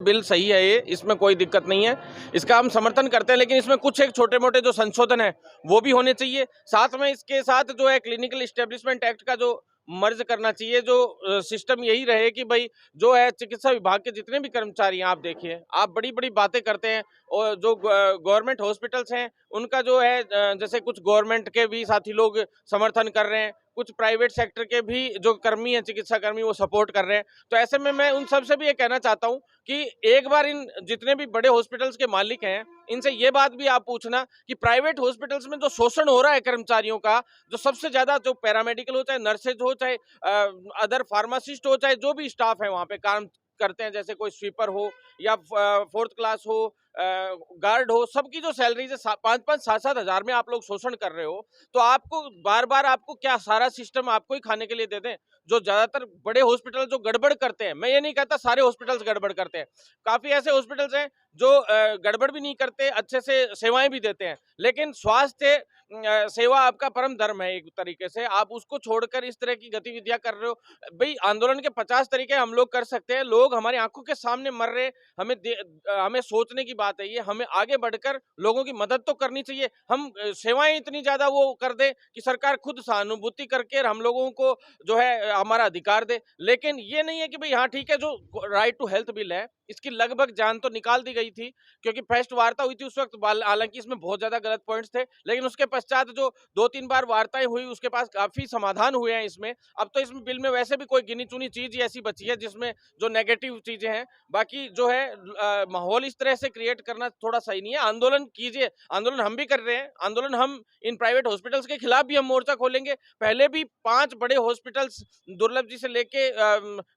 Bill सही है ये, इसमें कोई दिक्कत नहीं है, इसका हम समर्थन करते हैं, लेकिन इसमें कुछ एक छोटे मोटे जो संशोधन है वो भी होने चाहिए। साथ में इसके साथ जो है क्लिनिकल इस्टेब्लिशमेंट एक्ट का जो मर्ज करना चाहिए, जो सिस्टम यही रहे कि भाई जो है चिकित्सा विभाग के जितने भी कर्मचारी हैं, आप देखिए, आप बड़ी बड़ी बातें करते हैं और जो गवर्नमेंट हॉस्पिटल्स हैं उनका जो है जैसे कुछ गवर्नमेंट के भी साथी लोग समर्थन कर रहे हैं, कुछ प्राइवेट सेक्टर के भी जो कर्मी हैं, चिकित्सा कर्मी, वो सपोर्ट कर रहे हैं। तो ऐसे में मैं उन सबसे भी ये कहना चाहता हूँ कि एक बार इन जितने भी बड़े हॉस्पिटल्स के मालिक हैं, इनसे ये बात भी आप पूछना कि प्राइवेट हॉस्पिटल्स में जो शोषण हो रहा है कर्मचारियों का, जो सबसे ज्यादा जो पैरामेडिकल हो, चाहे नर्सेज हो, चाहे अदर फार्मासिस्ट हो, चाहे जो भी स्टाफ है वहां पे काम करते हैं, जैसे कोई स्वीपर हो या फोर्थ क्लास हो, गार्ड हो, सबकी जो सैलरी है 5-5, 7-7 हजार में आप लोग शोषण कर रहे हो, तो आपको बार बार आपको क्या सारा सिस्टम आपको ही खाने के लिए दे दें? जो ज्यादातर बड़े हॉस्पिटल जो गड़बड़ करते हैं, मैं ये नहीं कहता सारे हॉस्पिटल्स गड़बड़ करते हैं, काफी ऐसे हॉस्पिटल्स हैं जो गड़बड़ भी नहीं करते, अच्छे से सेवाएं भी देते हैं, लेकिन स्वास्थ्य सेवा आपका परम धर्म है, एक तरीके से आप उसको छोड़कर इस तरह की गतिविधियां कर रहे हो। भाई आंदोलन के 50 तरीके हम लोग कर सकते हैं, लोग हमारी आंखों के सामने मर रहे, हमें सोचने की बात है ये, हमें आगे बढ़कर लोगों की मदद तो करनी चाहिए। हम सेवाएं इतनी ज्यादा वो कर दे कि सरकार खुद सहानुभूति करके हम लोगों को जो है हमारा अधिकार दे, लेकिन ये नहीं है कि भाई हाँ ठीक है, जो राइट टू हेल्थ बिल है इसकी लगभग जान तो निकाल दी गई थी, क्योंकि फर्स्ट वार्ता हुई थी उस वक्त, हालांकि इसमें बहुत ज्यादा गलत पॉइंट्स थे, लेकिन उसके पश्चात जो 2-3 बार वार्ताएं हुई उसके पास काफी समाधान हुए हैं इसमें। अब तो इसमें बिल में वैसे भी कोई गिनी चुनी चीज ही ऐसी बची है जिसमें जो नेगेटिव चीजें हैं, बाकी जो है माहौल इस तरह से क्रिएट करना थोड़ा सही नहीं है। आंदोलन कीजिए, आंदोलन हम भी कर रहे हैं, आंदोलन हम इन प्राइवेट हॉस्पिटल्स के खिलाफ भी हम मोर्चा खोलेंगे। पहले भी 5 बड़े हॉस्पिटल्स, दुर्लभ जी से लेके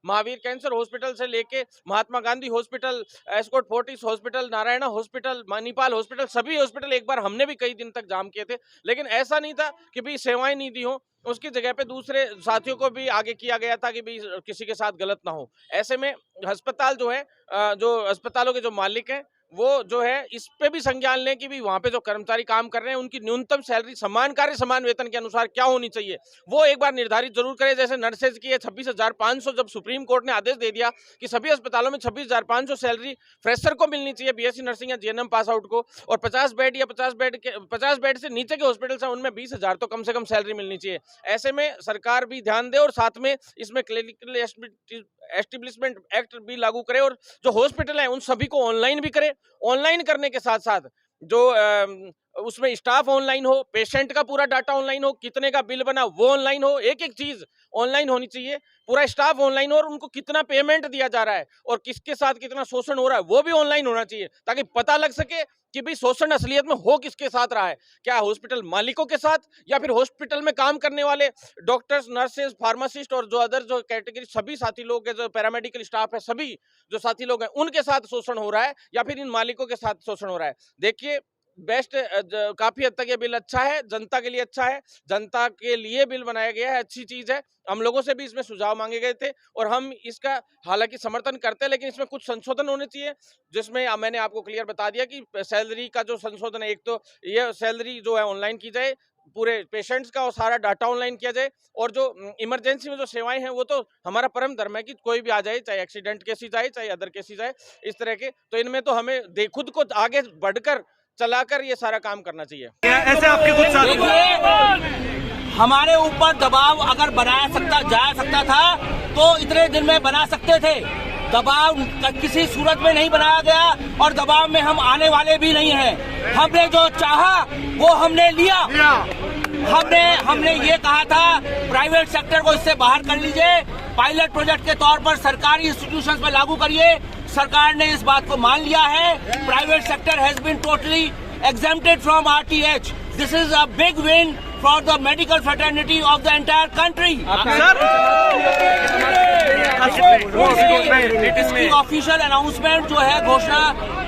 महावीर कैंसर हॉस्पिटल से लेके Mahatma Gandhi hospital, Escorts Fortis hospital, Narayana hospital, Manipal hospital, सभी हॉस्पिटल एक बार हमने भी कई दिन तक जाम किए थे, लेकिन ऐसा नहीं था कि भाई सेवाएं नहीं दी हो, उसकी जगह पे दूसरे साथियों को भी आगे किया गया था कि भाई किसी के साथ गलत ना हो। ऐसे में अस्पताल जो है, जो अस्पतालों के जो मालिक हैं, वो जो है इस पे भी संज्ञान लें कि भी वहां पे जो कर्मचारी काम कर रहे हैं उनकी न्यूनतम सैलरी समान कार्य समान वेतन के अनुसार क्या होनी चाहिए, वो एक बार निर्धारित जरूर करें। जैसे नर्सेज की है 26,500, जब सुप्रीम कोर्ट ने आदेश दे दिया कि सभी अस्पतालों में 26,500 सैलरी फ्रेशर को मिलनी चाहिए, बीएससी नर्सिंग या जीएनएम पास आउट को, और 50 बेड या 50 बेड से नीचे के हॉस्पिटल है उनमें 20,000 तो कम से कम सैलरी मिलनी चाहिए। ऐसे में सरकार भी ध्यान दे और साथ में इसमें क्लिनिकल एस्टेब्लिशमेंट एक्ट भी लागू करे, और जो हॉस्पिटल है उन सभी को ऑनलाइन भी करे। ऑनलाइन करने के साथ साथ जो उसमें स्टाफ ऑनलाइन हो, पेशेंट का पूरा डाटा ऑनलाइन हो, कितने का बिल बना वो ऑनलाइन हो, एक एक चीज ऑनलाइन होनी चाहिए, पूरा स्टाफ ऑनलाइन हो, और उनको कितना पेमेंट दिया जा रहा है और किसके साथ कितना शोषण हो रहा है वो भी ऑनलाइन होना चाहिए, ताकि पता लग सके कि भाई शोषण असलियत में हो किसके साथ रहा है, क्या हॉस्पिटल मालिकों के साथ या फिर हॉस्पिटल में काम करने वाले डॉक्टर्स, नर्सेज, फार्मासिस्ट और जो अदर जो कैटेगरी सभी साथी लोग हैं, जो पैरामेडिकल स्टाफ है, सभी जो साथी लोग हैं उनके साथ शोषण हो रहा है या फिर इन मालिकों के साथ शोषण हो रहा है। देखिए बेस्ट, काफी हद तक ये बिल अच्छा है, जनता के लिए अच्छा है, जनता के लिए बिल बनाया गया है, अच्छी चीज है। हम लोगों से भी इसमें सुझाव मांगे गए थे और हम इसका हालांकि समर्थन करते हैं, लेकिन इसमें कुछ संशोधन होने चाहिए, जिसमें मैंने आपको क्लियर बता दिया कि सैलरी का जो संशोधन है, एक तो ये सैलरी जो है ऑनलाइन की जाए, पूरे पेशेंट्स का और सारा डाटा ऑनलाइन किया जाए, और जो इमरजेंसी में जो सेवाएं हैं वो तो हमारा परम धर्म है कि कोई भी आ जाए, चाहे एक्सीडेंट केसेस आए चाहे अदर केसेस आए, इस तरह के, तो इनमें तो हमें खुद को आगे बढ़कर चलाकर ये सारा काम करना चाहिए। ऐसे आपके कुछ साथी हमारे ऊपर दबाव अगर जा सकता था तो इतने दिन में बना सकते थे, दबाव किसी सूरत में नहीं बनाया गया और दबाव में हम आने वाले भी नहीं हैं। हमने जो चाहा वो हमने लिया। हमने ये कहा था प्राइवेट सेक्टर को इससे बाहर कर लीजिए, पायलट प्रोजेक्ट के तौर पर सरकारी इंस्टीट्यूशंस में लागू करिए। सरकार ने इस बात को मान लिया है। Private sector has been totally exempted from RTH. This is a big win for the medical fraternity of the entire country. इसकी ऑफिशियल अनाउंसमेंट जो है, घोषणा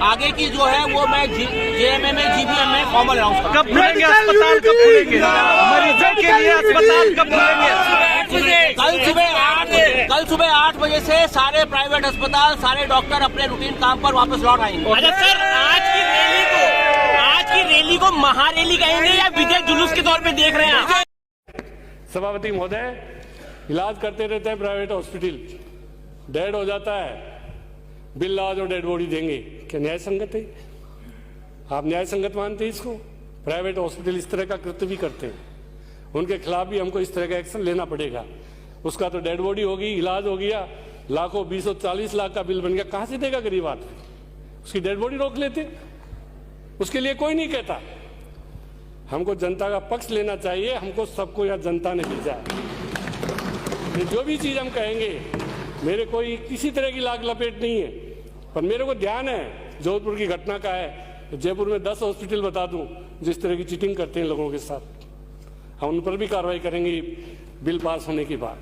आगे की जो है वो मैं JMM में GBM में फॉर्मल अनाउंस करूंगा। कब खुलेंगे अस्पताल, कब खुलेंगे मरीजों के लिए अस्पताल, कब खुलेंगे? कल सुबह 8 बजे से सारे प्राइवेट अस्पताल, सारे डॉक्टर अपने रूटीन काम पर वापस लौट आएंगे। अच्छा सर, आज की रैली को महारैली कहेंगे या विजय जुलूस के तौर पे देख रहे हैं आप? सभापति महोदय, इलाज करते रहते हैं प्राइवेट हॉस्पिटल, डेड हो जाता है, बिल लाज और डेड बॉडी देंगे, क्या न्याय संगत है? आप न्याय संगत मानते हैं इसको? प्राइवेट हॉस्पिटल इस तरह का कृत्य भी करते हैं, उनके खिलाफ भी हमको इस तरह का एक्शन लेना पड़ेगा। उसका तो डेड बॉडी होगी, इलाज हो गया, लाखों 20-40 लाख का बिल बन गया, कहां से देगा गरीब आदमी? उसकी डेड बॉडी रोक लेते, उसके लिए कोई नहीं कहता। हमको जनता का पक्ष लेना चाहिए, हमको सबको यह जनता ने भेजा है। जो भी चीज हम कहेंगे, मेरे कोई किसी तरह की लाग लपेट नहीं है, पर मेरे को ध्यान है जोधपुर की घटना का है। जयपुर में 10 हॉस्पिटल बता दूं जिस तरह की चीटिंग करते हैं लोगों के साथ, हम उन पर भी कार्रवाई करेंगे बिल पास होने के बाद।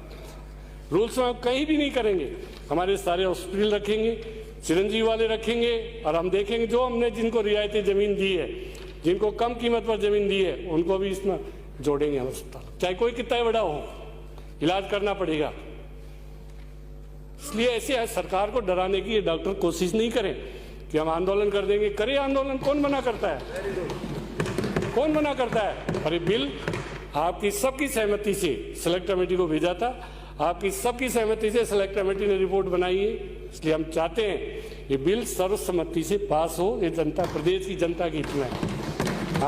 रूल्स में हम कहीं भी नहीं करेंगे, हमारे सारे हॉस्पिटल रखेंगे, चिरंजीवी वाले रखेंगे, और हम देखेंगे जो हमने जिनको रियायती जमीन दी है, जिनको कम कीमत पर जमीन दी है, उनको भी इसमें जोड़ेंगे हम अस्पताल, चाहे कोई कितना बड़ा हो, इलाज करना पड़ेगा। इसलिए ऐसे सरकार को डराने की ये डॉक्टर कोशिश नहीं करें कि हम आंदोलन कर देंगे। करे आंदोलन, कौन मना करता है? कौन मना करता है? अरे बिल आपकी सबकी सहमति से सेलेक्ट कमेटी को भेजा था, आपकी सबकी सहमति से सेलेक्ट कमेटी ने रिपोर्ट बनाई है, इसलिए हम चाहते हैं ये बिल सर्वसम्मति से पास हो। ये जनता, प्रदेश की जनता की इच्छा है।